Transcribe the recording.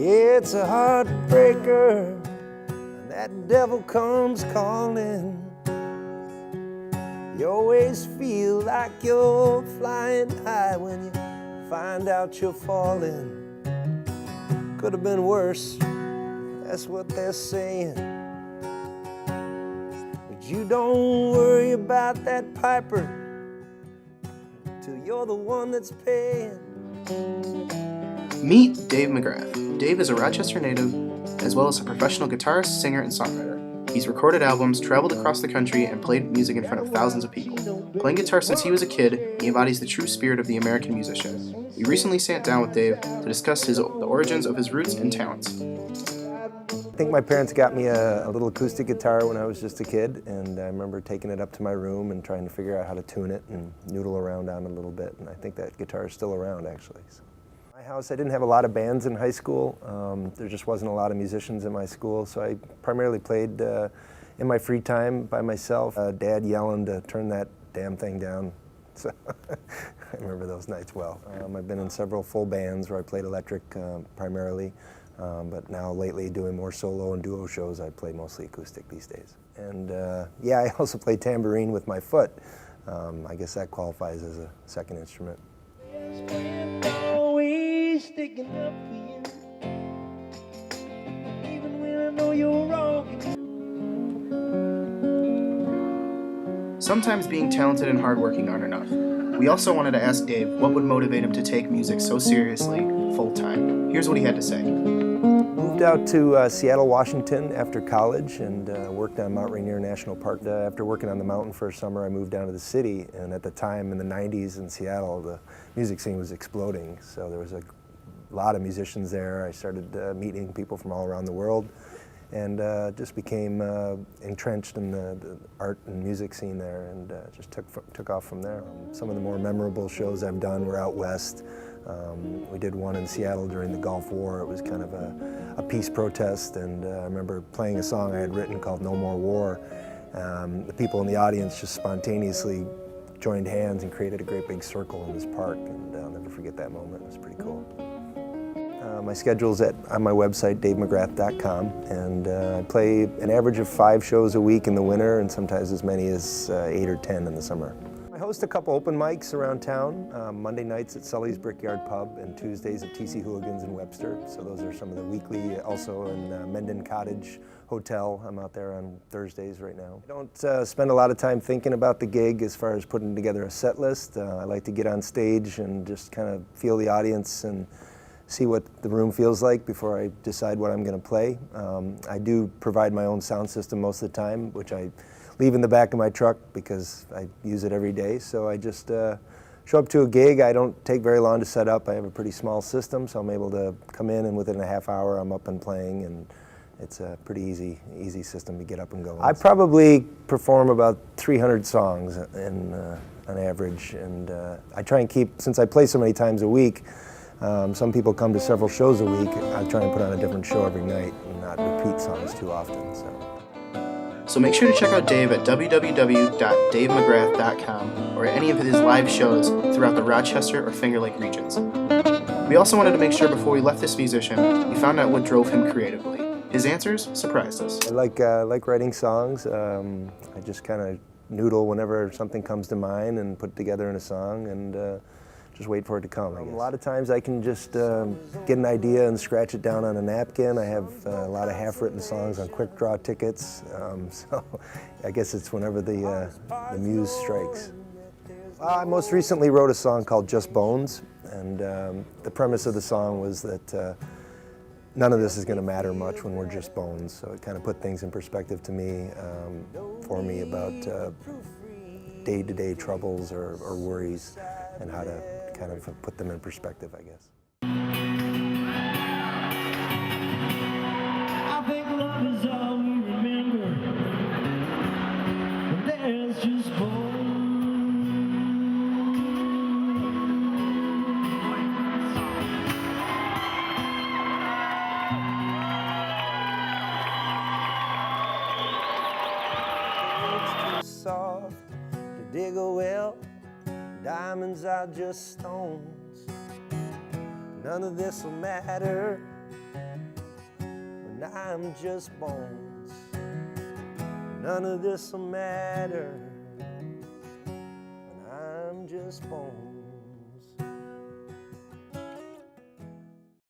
It's a heartbreaker, and that devil comes calling. You always feel like you're flying high when you find out you're falling. Could have been worse, that's what they're saying. But you don't worry about that piper till you're the one that's paying. Meet Dave McGrath. Dave is a Rochester native, as well as a professional guitarist, singer, and songwriter. He's recorded albums, traveled across the country, and played music in front of thousands of people. Playing guitar since he was a kid, he embodies the true spirit of the American musician. We recently sat down with Dave to discuss the origins of his roots and talents. I think my parents got me a little acoustic guitar when I was just a kid, and I remember taking it up to my room and trying to figure out how to tune it and noodle around on it a little bit, and I think that guitar is still around, actually. So. My house, I didn't have a lot of bands in high school. There just wasn't a lot of musicians in my school, so I primarily played in my free time by myself. Dad yelling to turn that damn thing down. So I remember those nights well. I've been in several full bands where I played electric primarily, but now lately doing more solo and duo shows, I play mostly acoustic these days. And yeah, I also play tambourine with my foot. I guess that qualifies as a second instrument. Sticking up for you, even when I know you're wrong. Sometimes being talented and hardworking aren't enough. We also wanted to ask Dave what would motivate him to take music so seriously, full-time. Here's what he had to say. Moved out to Seattle, Washington after college and worked on Mount Rainier National Park. After working on the mountain for a summer, I moved down to the city, and at the time in the 90s in Seattle, the music scene was exploding, so there was a lot of musicians there. I started meeting people from all around the world and just became entrenched in the art and music scene there, and just took off from there. Some of the more memorable shows I've done were out west. We did one in Seattle during the Gulf War. It was kind of a peace protest, and I remember playing a song I had written called No More War. The people in the audience just spontaneously joined hands and created a great big circle in this park, and I'll never forget that moment. It was pretty cool. My schedule's on my website, davemcgrath.com, and I play an average of 5 shows a week in the winter and sometimes as many as 8 or 10 in the summer. I host a couple open mics around town, Monday nights at Sully's Brickyard Pub and Tuesdays at TC Hooligans in Webster. So those are some of the weekly, also in Menden Cottage Hotel. I'm out there on Thursdays right now. I don't spend a lot of time thinking about the gig as far as putting together a set list. I like to get on stage and just kind of feel the audience and see what the room feels like before I decide what I'm going to play. I do provide my own sound system most of the time, which I leave in the back of my truck because I use it every day. So I just show up to a gig. I don't take very long to set up. I have a pretty small system, so I'm able to come in and within a half hour I'm up and playing, and it's a pretty easy system to get up and go. I probably perform about 300 songs on average, and I try and keep, since I play so many times a week, some people come to several shows a week. I try and put on a different show every night and not repeat songs too often. So make sure to check out Dave at www.davemcgrath.com or at any of his live shows throughout the Rochester or Finger Lake regions. We also wanted to make sure before we left this musician, we found out what drove him creatively. His answers surprised us. I like writing songs. I just kind of noodle whenever something comes to mind and put it together in a song, and just wait for it to come, I guess. A lot of times I can just get an idea and scratch it down on a napkin. I have a lot of half-written songs on quick draw tickets, so I guess it's whenever the muse strikes. I most recently wrote a song called Just Bones, and the premise of the song was that none of this is going to matter much when we're just bones, so it kind of put things in perspective to me, for me, about day-to-day troubles or worries and how to kind of put them in perspective, I guess. I think love is all we remember, and there's just It's too soft to dig a well. Diamonds are just stones. None of this will matter and I'm just bones. None of this'll matter when I'm just bones.